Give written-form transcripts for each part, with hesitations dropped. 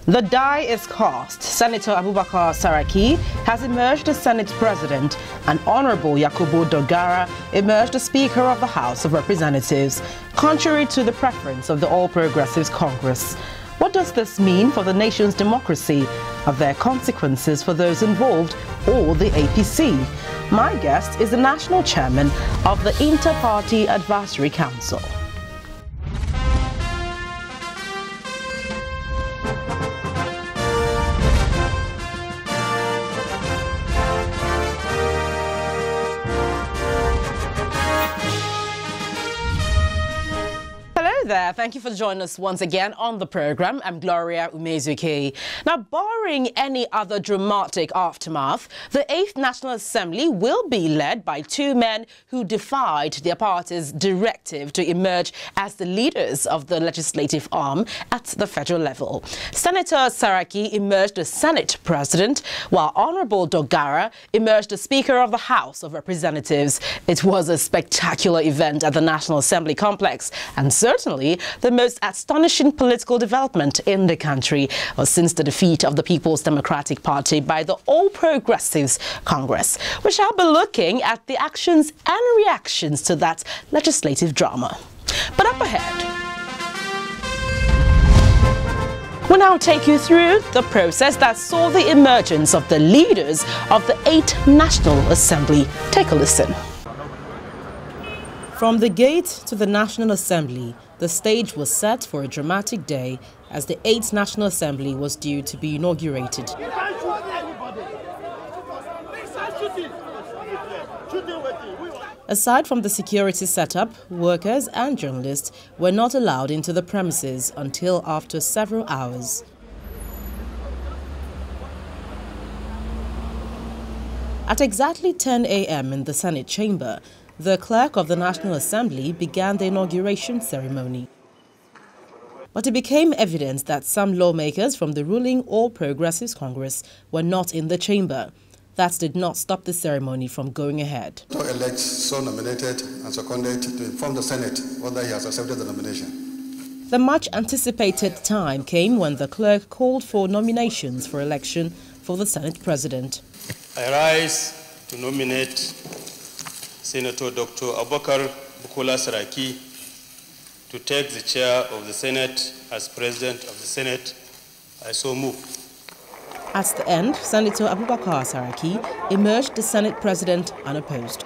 The die is cast. Senator Abubakar Saraki has emerged as Senate President and Honorable Yakubu Dogara emerged as Speaker of the House of Representatives, contrary to the preference of the All Progressives Congress. What does this mean for the nation's democracy? Are there consequences for those involved or the APC? My guest is the National Chairman of the Inter-Party Advisory Council. There. Thank you for joining us once again on the program. I'm Gloria Umezuke. Now, barring any other dramatic aftermath, the 8th National Assembly will be led by two men who defied their party's directive to emerge as the leaders of the legislative arm at the federal level. Senator Saraki emerged as Senate President, while Honorable Dogara emerged as Speaker of the House of Representatives. It was a spectacular event at the National Assembly complex, and certainly the most astonishing political development in the country since the defeat of the People's Democratic Party by the All Progressives Congress. We shall be looking at the actions and reactions to that legislative drama. But up ahead, we'll now take you through the process that saw the emergence of the leaders of the 8th National Assembly. Take a listen. From the gate to the National Assembly, the stage was set for a dramatic day as the 8th National Assembly was due to be inaugurated. Aside from the security setup, workers and journalists were not allowed into the premises until after several hours. At exactly 10 a.m. in the Senate chamber, the clerk of the National Assembly began the inauguration ceremony. But it became evident that some lawmakers from the ruling All Progressives Congress were not in the chamber. That did not stop the ceremony from going ahead. To elect so nominated and seconded to inform the Senate whether he has accepted the nomination. The much anticipated time came when the clerk called for nominations for election for the Senate President. I rise to nominate Senator Dr. Abubakar Saraki to take the chair of the Senate as President of the Senate. I so move. At the end, Senator Abubakar Saraki emerged as Senate President unopposed.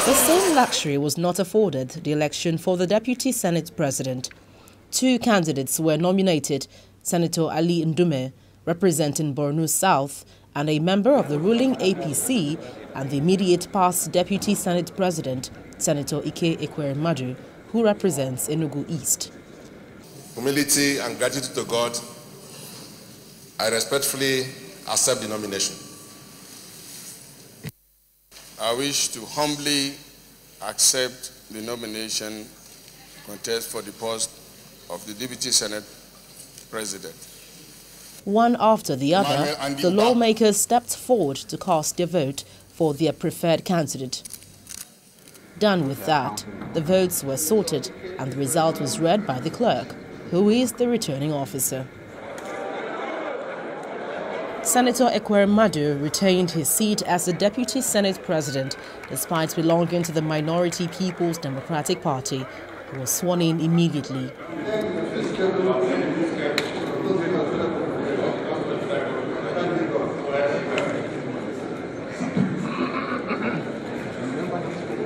The same luxury was not afforded the election for the Deputy Senate President. Two candidates were nominated, Senator Ali Ndume, representing Borno South, and a member of the ruling APC, and the immediate past Deputy Senate President, Senator Ike Ekweremadu, who represents Enugu East. Humility and gratitude to God, I respectfully accept the nomination. I wish to humbly accept the nomination contest for the post of the Deputy Senate President. One after the other, the lawmakers stepped forward to cast their vote for their preferred candidate. Done with that, the votes were sorted and the result was read by the clerk, who is the returning officer. Senator Ekweremadu retained his seat as the Deputy Senate President despite belonging to the minority People's Democratic Party, who was sworn in immediately.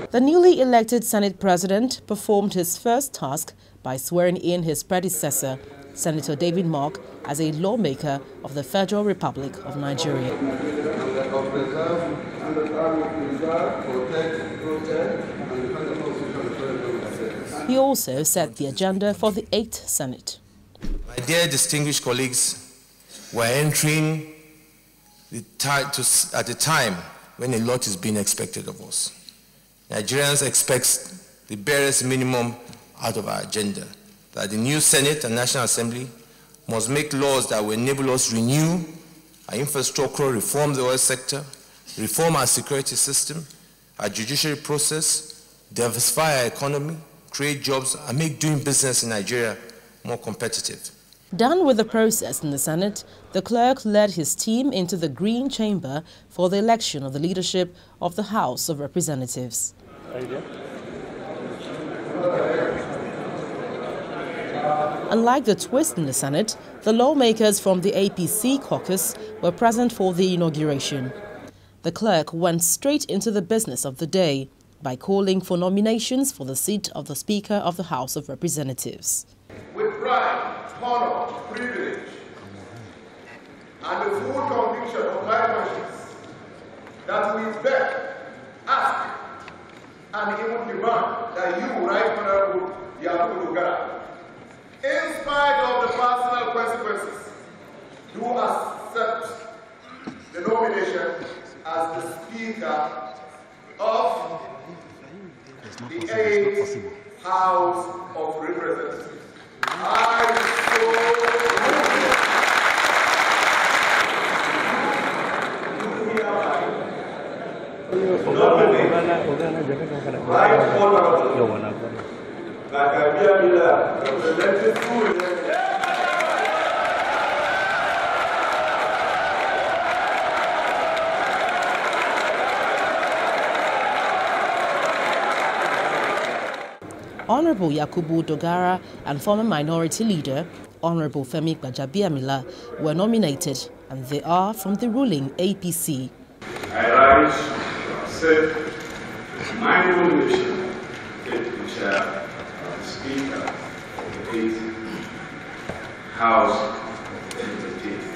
The newly elected Senate President performed his first task by swearing in his predecessor, Senator David Mark, as a lawmaker of the Federal Republic of Nigeria. He also set the agenda for the 8th Senate. My dear distinguished colleagues, we're entering at a time when a lot is being expected of us. Nigerians expect the barest minimum out of our agenda, that the new Senate and National Assembly must make laws that will enable us renew our infrastructural, reform the oil sector, reform our security system, our judiciary process, diversify our economy, create jobs, and make doing business in Nigeria more competitive. Done with the process in the Senate, the clerk led his team into the Green Chamber for the election of the leadership of the House of Representatives. Unlike the twist in the Senate, the lawmakers from the APC caucus were present for the inauguration. The clerk went straight into the business of the day by calling for nominations for the seat of the Speaker of the House of Representatives. With pride, honor, privilege, and the full conviction of my conscience that we beg, ask, and even demand that you, Right Honorable Yakubu Dogara, in spite of the personal consequences, do accept the nomination as the Speaker of the 8th House of Representatives. Honorable Yakubu Dogara and former minority leader, Honorable Femi Gbajabiamila, were nominated, and they are from the ruling APC. I rise to accept my nomination to take the chair of the Speaker of the 8th House of Representatives.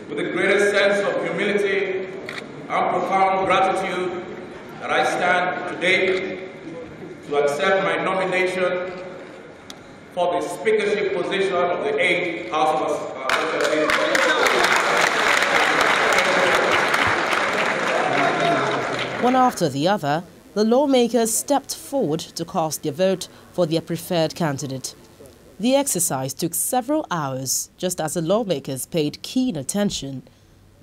With the greatest sense of humility and profound gratitude that I stand today to accept my nomination for the speakership position of the 8th House of Representatives. One after the other, the lawmakers stepped forward to cast their vote for their preferred candidate. The exercise took several hours, just as the lawmakers paid keen attention.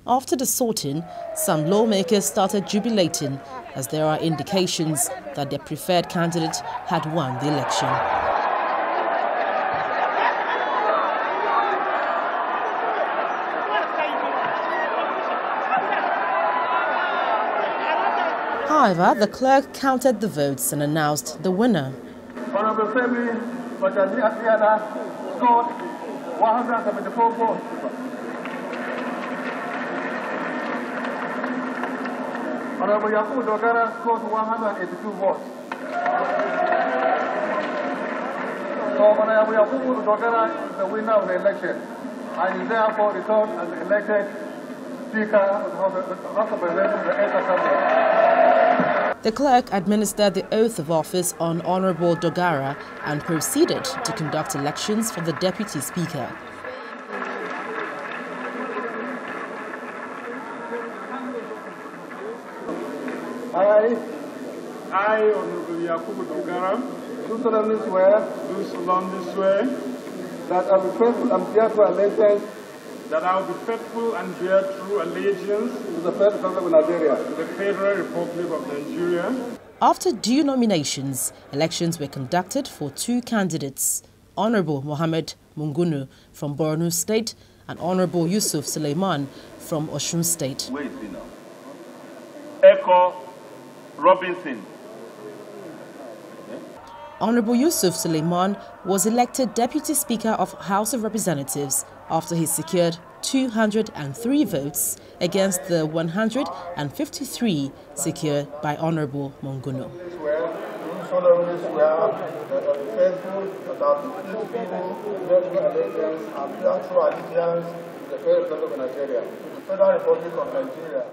After the sorting, some lawmakers started jubilating, as there are indications that their preferred candidate had won the election. However, the clerk counted the votes and announced the winner. Honorable Femi Gbajabiamila scored 174 votes. Honorable Yakubu Dogara scored 182 votes. So Honorable Yakubu Dogara is the winner of the election and is therefore returned as elected Speaker of the House of Representatives of the 8th Assembly. The clerk administered the oath of office on Honorable Dogara and proceeded to conduct elections for the Deputy Speaker. I, Honorable Yakubu Dogara, do solemnly swear that I will be faithful and bear true allegiance to the Federal Republic of Nigeria. The Federal Republic of Nigeria. After due nominations, elections were conducted for two candidates, Honorable Mohammed Mungunu from Borno State and Honorable Yusuf Suleiman from Osun State. Echo Robinson. Honorable Yusuf Suleiman was elected Deputy Speaker of House of Representatives after he secured 203 votes against the 153 secured by Honorable Mungunu. The Federal Republic of Nigeria.